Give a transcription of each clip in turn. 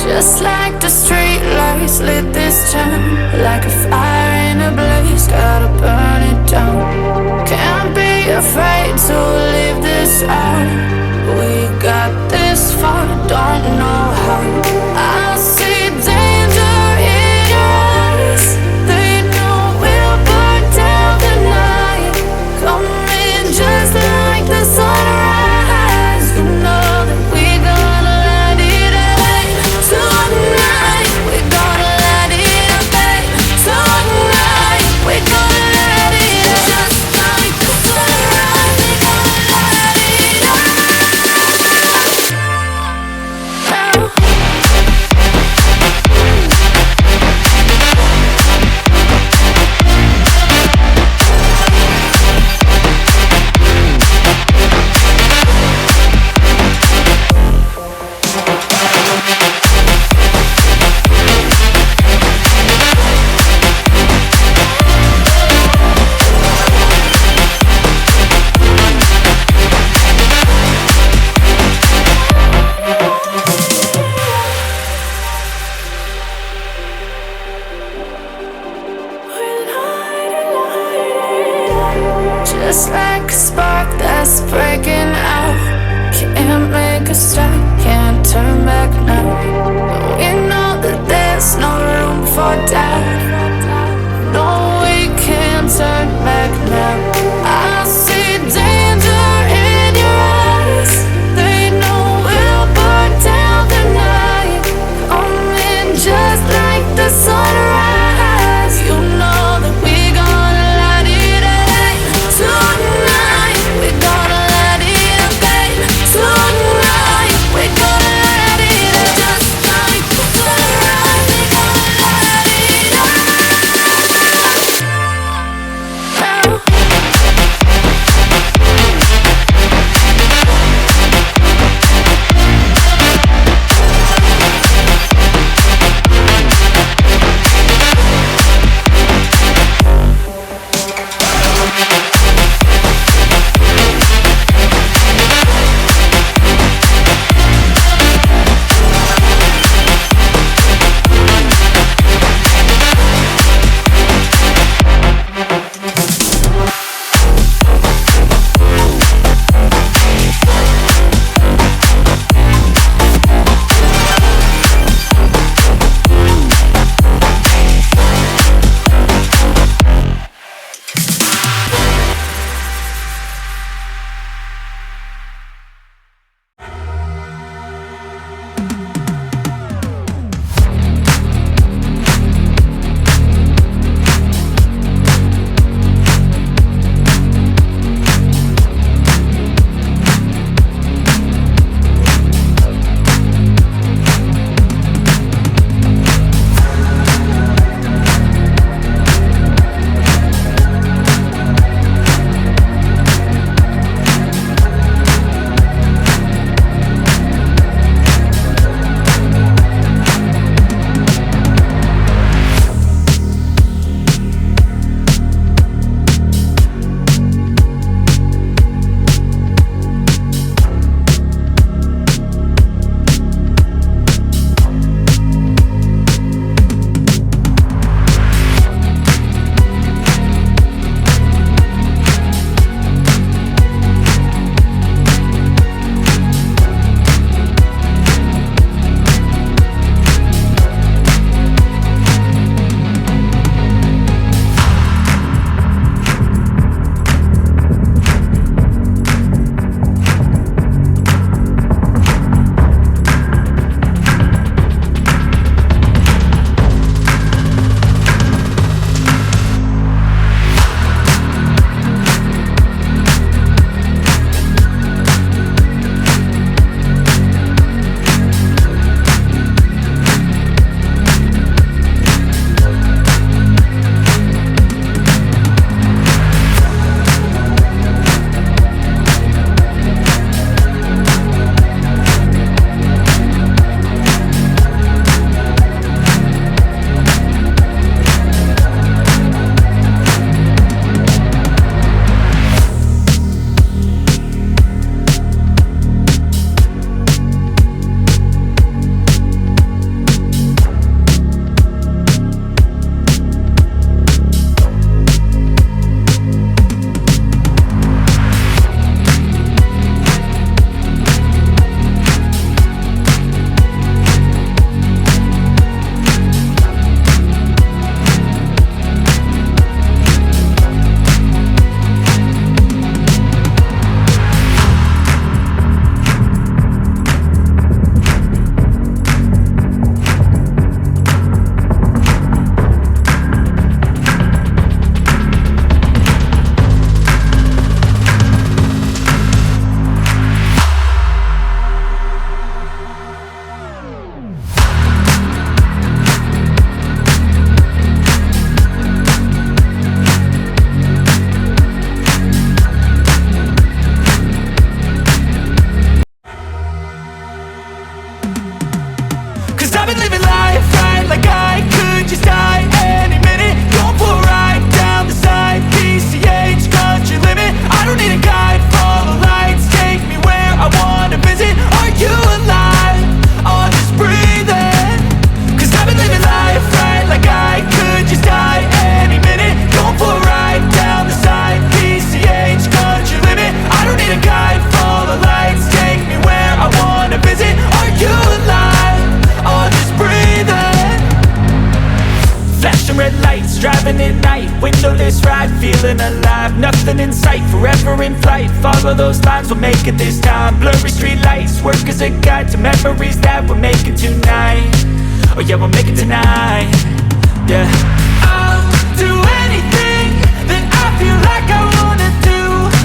Just like the street lights lit this town, like a fire in a blaze, gotta burn it down. Can't be afraid to leave this out. We got this far, don't know how. I see danger in your eyes. They know we'll burn down the night. Coming just like the sunrise. You know that we gonna light it up tonight. We gonna light it up, babe. Tonight we gonna light it up just like the sunrise. We gonna light it up now. nothing in sight, forever in flight. Follow those lines, we'll make it this time. Blurry street lights, work as a guide to memories that we're making tonight. Oh yeah, we'll make it tonight. Yeah, I'll do anything that I feel like I wanna do.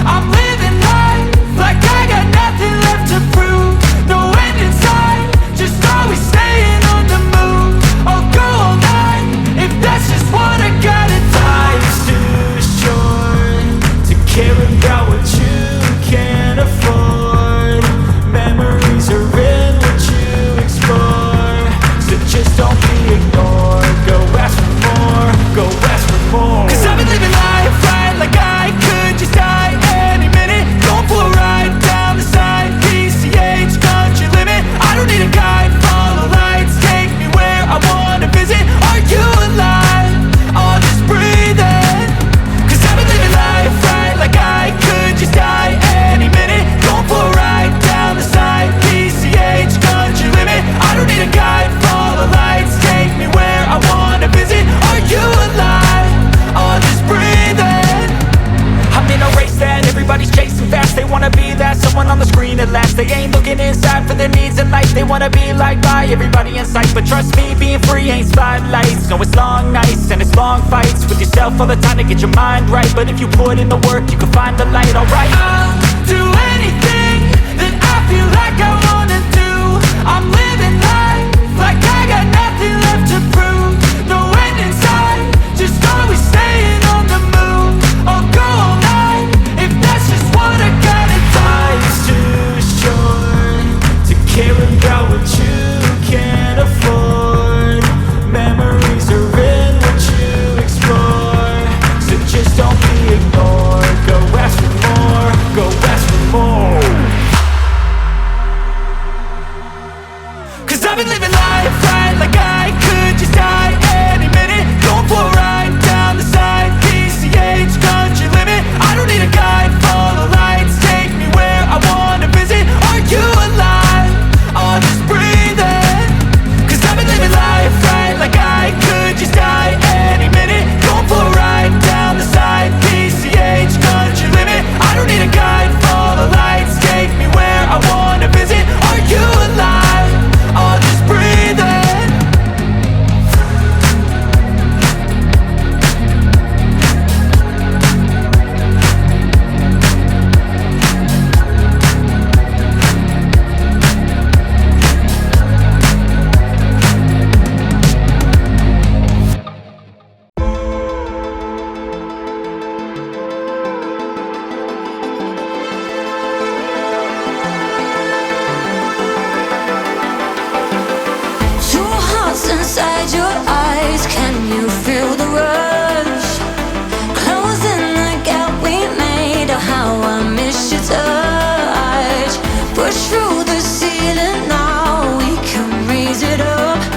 I'm living life like I got nothing left to prove. No end in sight, just always staying on the move. I'll go all night if that's just what I gotta do. Life's too short to care about what you can't afford. Memories are in what you explore, so just don't be ignored. Go ask for more, go ask for more. Cause I've been living life right like I could just die any minute. Going for a ride down the side, PCH, country limit. I don't need a guide, follow lights, take me where I wanna visit. Are you alive? Or just breathing? Cause I've been living life right like I could just die any minute. Going for a ride down the side, PCH, country limit. I don't need a guide, follow lights, take me where I wanna visit. Are you alive? Or just breathing? I'm in a race that everybody's chasing fast. They wanna be that someone on the screen at last. They ain't looking inside for their needs in life. They wanna be liked by everybody in sight. But trust me, being free ain't spotlights. No, it's long nights and it's long fights with yourself all the time to get your mind right. But if you put in the work, you can find the light, alright.